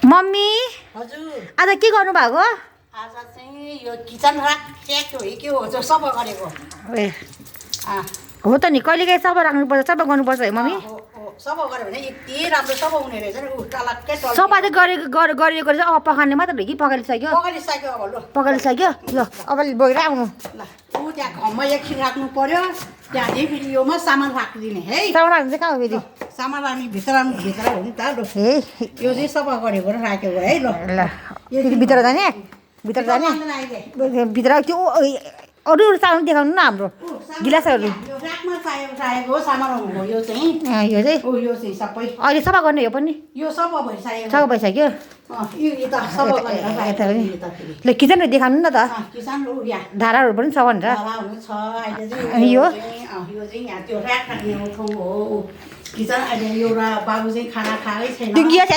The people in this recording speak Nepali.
मम्मी हजुर आज के गर्नु भएको आज चाहिँ यो किचन ऱ्याक हो के हो त्यो सफा गरेको ए अँ, हो त नि कहिलेकाहीँ सफा राख्नुपर्छ सफा गर्नुपर्छ है मम्मी हो सफा गऱ्यो भने यति राम्रो सफा हुने रहेछ नि ऊ टलक्कै सफा चाहिँ गरिएको रहेछ अब पकाउने मात्र हो कि पकाइसक्यो पकाइसक्यो अब लु पकाइसक्यो ल अब बोकेर आउनु ल ऊ त्यहाँ घममा एकछिन राख्नु पर्यो त्यहाँदेखि फेरि योमा सामान राखिदिने है सामान राख्नु चाहिँ कहाँ हो फेरि सामान राख्ने भित्र हो नि त लु ए यो चाहिँ सफा गरेको र राखेको है ल ल फेरि भित्र जाने भित्र जाने जाँदैन अहिले भित्र त्यो अरू सामान देखाउनु न हाम्रो गिलासहरू यो ऱ्याकमा चाहिएको सामान हो यो चाहिँ यो चाहिँ ऊ यो चाहिँ सबै अहिले सफा गर्ने हो पनि यो सफा भइसकेको सफा भइसक्यो यो यता सफा गरेर यता पनि यता फेरि ल किचनहरू देखाउनु न त किसान ऊ यहाँ धाराहरू पनि छ भनेर हुनु छ अहिले चाहिँ अनि यो यो चाहिँ यहाँ त्यो ऱ्याक राख्ने ठाउँ हो किचन अहिले एउटा बाबु चाहिँ खाना खाएकै छैन त्यो गिलास